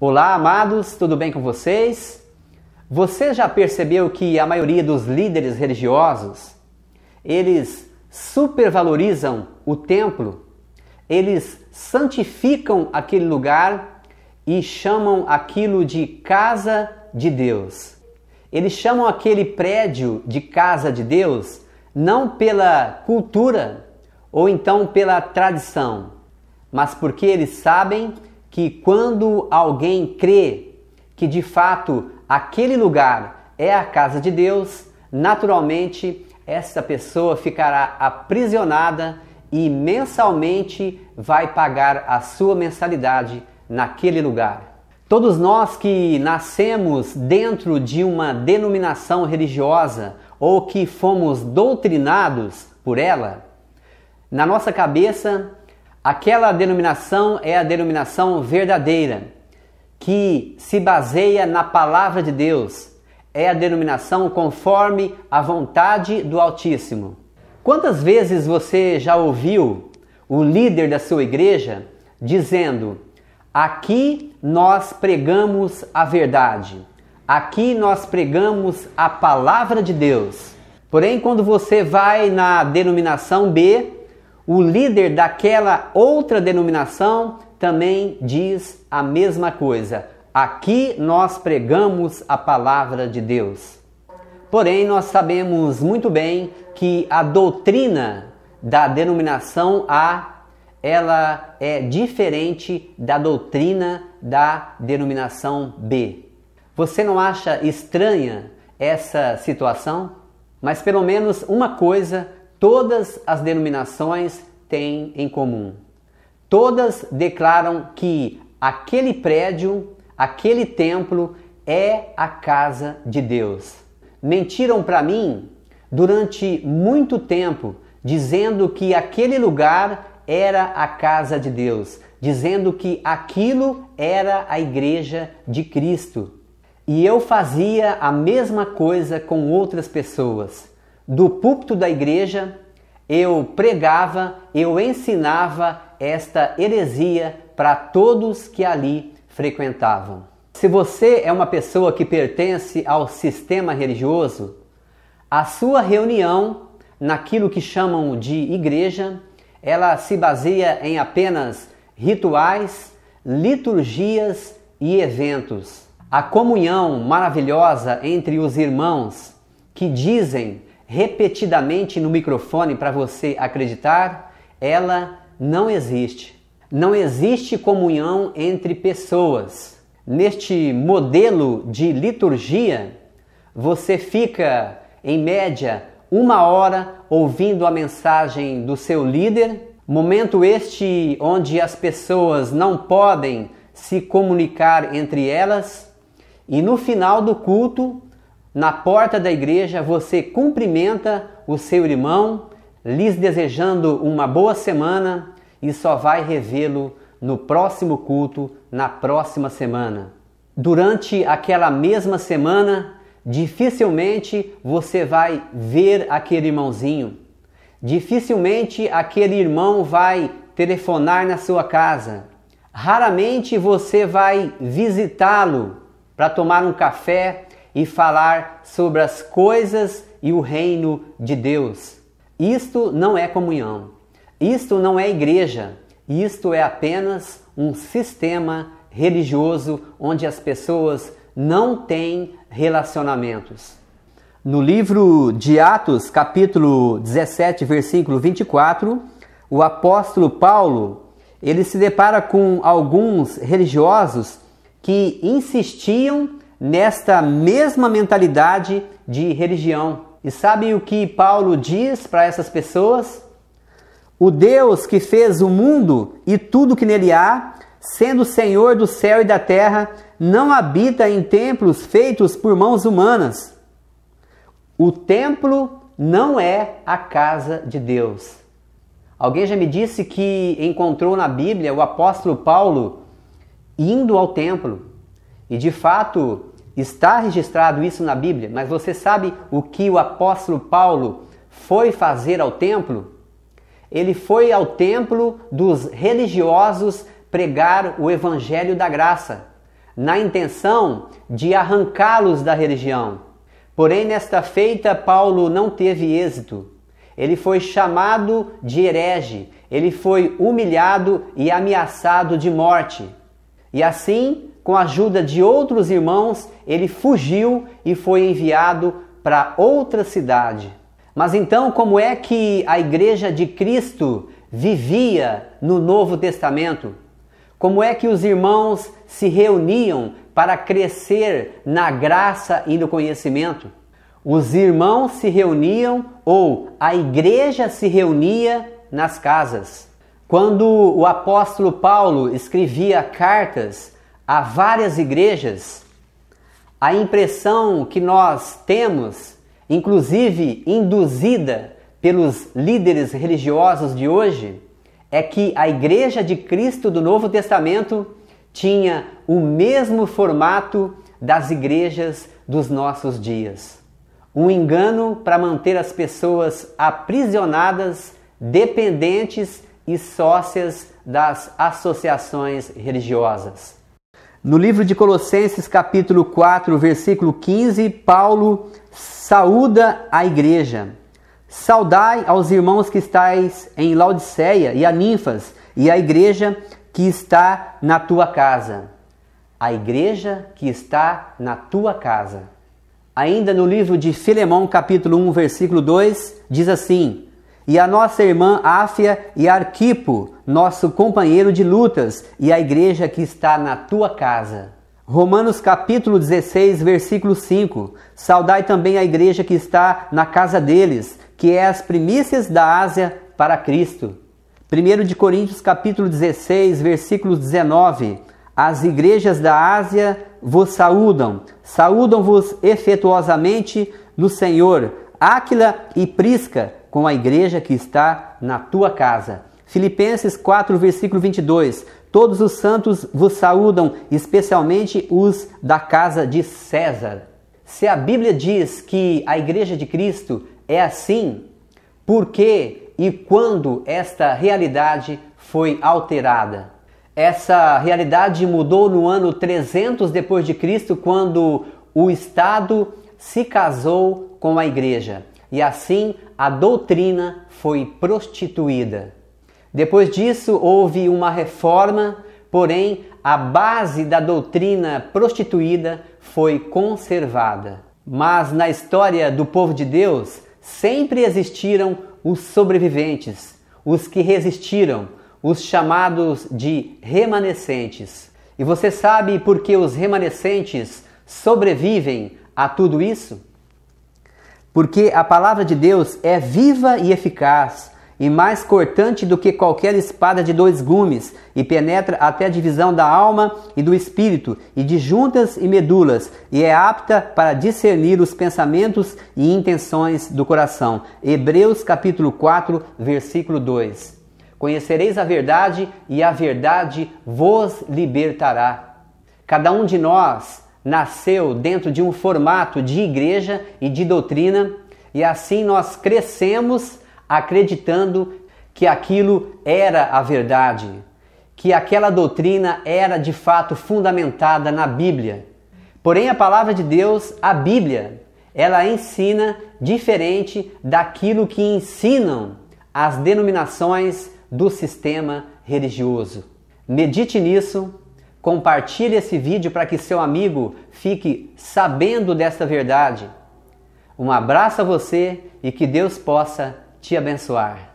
Olá, amados, tudo bem com vocês? Você já percebeu que a maioria dos líderes religiosos, eles supervalorizam o templo, eles santificam aquele lugar e chamam aquilo de casa de Deus. Eles chamam aquele prédio de casa de Deus não pela cultura ou então pela tradição, mas porque eles sabem que quando alguém crê que de fato aquele lugar é a casa de Deus, naturalmente essa pessoa ficará aprisionada e mensalmente vai pagar a sua mensalidade naquele lugar. Todos nós que nascemos dentro de uma denominação religiosa ou que fomos doutrinados por ela, na nossa cabeça, aquela denominação é a denominação verdadeira, que se baseia na palavra de Deus, é a denominação conforme a vontade do Altíssimo. Quantas vezes você já ouviu o líder da sua igreja dizendo: aqui nós pregamos a verdade, aqui nós pregamos a palavra de Deus. Porém, quando você vai na denominação B, o líder daquela outra denominação também diz a mesma coisa. Aqui nós pregamos a palavra de Deus. Porém, nós sabemos muito bem que a doutrina da denominação A, ela é diferente da doutrina da denominação B. Você não acha estranha essa situação? Mas pelo menos uma coisa todas as denominações têm em comum. Todas declaram que aquele prédio, aquele templo é a casa de Deus. Mentiram para mim durante muito tempo, dizendo que aquele lugar era a casa de Deus, dizendo que aquilo era a igreja de Cristo. E eu fazia a mesma coisa com outras pessoas. Do púlpito da igreja, eu pregava, eu ensinava esta heresia para todos que ali frequentavam. Se você é uma pessoa que pertence ao sistema religioso, a sua reunião, naquilo que chamam de igreja, ela se baseia em apenas rituais, liturgias e eventos. A comunhão maravilhosa entre os irmãos que dizem repetidamente no microfone para você acreditar, ela não existe. Não existe comunhão entre pessoas. Neste modelo de liturgia, você fica, em média, 1 hora ouvindo a mensagem do seu líder, momento este onde as pessoas não podem se comunicar entre elas, e no final do culto, na porta da igreja, você cumprimenta o seu irmão, lhes desejando uma boa semana e só vai revê-lo no próximo culto, na próxima semana. Durante aquela mesma semana, dificilmente você vai ver aquele irmãozinho. Dificilmente aquele irmão vai telefonar na sua casa. Raramente você vai visitá-lo para tomar um café e falar sobre as coisas e o reino de Deus. Isto não é comunhão. Isto não é igreja. Isto é apenas um sistema religioso onde as pessoas não têm relacionamentos. No livro de Atos, capítulo 17, versículo 24, o apóstolo Paulo, ele se depara com alguns religiosos que insistiam nesta mesma mentalidade de religião. E sabe o que Paulo diz para essas pessoas? O Deus que fez o mundo e tudo que nele há, sendo Senhor do céu e da terra, não habita em templos feitos por mãos humanas. O templo não é a casa de Deus. Alguém já me disse que encontrou na Bíblia o apóstolo Paulo indo ao templo. E de fato está registrado isso na Bíblia. Mas você sabe o que o apóstolo Paulo foi fazer ao templo? Ele foi ao templo dos religiosos pregar o evangelho da graça. na intenção de arrancá-los da religião. Porém, nesta feita, Paulo não teve êxito. Ele foi chamado de herege, ele foi humilhado e ameaçado de morte. E assim, com a ajuda de outros irmãos, ele fugiu e foi enviado para outra cidade. Mas então, como é que a Igreja de Cristo vivia no Novo Testamento? Como é que os irmãos se reuniam para crescer na graça e no conhecimento? Os irmãos se reuniam, ou a igreja se reunia nas casas. Quando o apóstolo Paulo escrevia cartas a várias igrejas, a impressão que nós temos, inclusive induzida pelos líderes religiosos de hoje, é que a Igreja de Cristo do Novo Testamento tinha o mesmo formato das igrejas dos nossos dias. Um engano para manter as pessoas aprisionadas, dependentes e sócias das associações religiosas. No livro de Colossenses, capítulo 4, versículo 15, Paulo saúda a igreja. Saudai aos irmãos que estáis em Laodiceia e a Ninfas e a igreja que está na tua casa. A igreja que está na tua casa. Ainda no livro de Filemão, capítulo 1, versículo 2, diz assim: e a nossa irmã Áfia e Arquipo, nosso companheiro de lutas, e a igreja que está na tua casa. Romanos capítulo 16, versículo 5, saudai também a igreja que está na casa deles, que é as primícias da Ásia para Cristo. 1 de Coríntios capítulo 16, versículo 19, as igrejas da Ásia vos saúdam, saúdam-vos efetuosamente no Senhor, Áquila e Prisca, com a igreja que está na tua casa. Filipenses 4, versículo 22, todos os santos vos saúdam, especialmente os da casa de César. Se a Bíblia diz que a igreja de Cristo é assim, por que e quando esta realidade foi alterada? Essa realidade mudou no ano 300 depois de Cristo, quando o Estado se casou com a igreja. E assim a doutrina foi prostituída. Depois disso houve uma reforma, porém a base da doutrina prostituída foi conservada. Mas na história do povo de Deus sempre existiram os sobreviventes, os que resistiram, os chamados de remanescentes. E você sabe por que os remanescentes sobrevivem a tudo isso? Porque a palavra de Deus é viva e eficaz, e mais cortante do que qualquer espada de dois gumes, e penetra até a divisão da alma e do espírito, e de juntas e medulas, e é apta para discernir os pensamentos e intenções do coração. Hebreus capítulo 4, versículo 2. Conhecereis a verdade, e a verdade vos libertará. Cada um de nós nasceu dentro de um formato de igreja e de doutrina, e assim nós crescemos acreditando que aquilo era a verdade, que aquela doutrina era de fato fundamentada na Bíblia. Porém, a palavra de Deus, a Bíblia, ela ensina diferente daquilo que ensinam as denominações do sistema religioso. Medite nisso, compartilhe esse vídeo para que seu amigo fique sabendo desta verdade. Um abraço a você e que Deus possa te abençoar.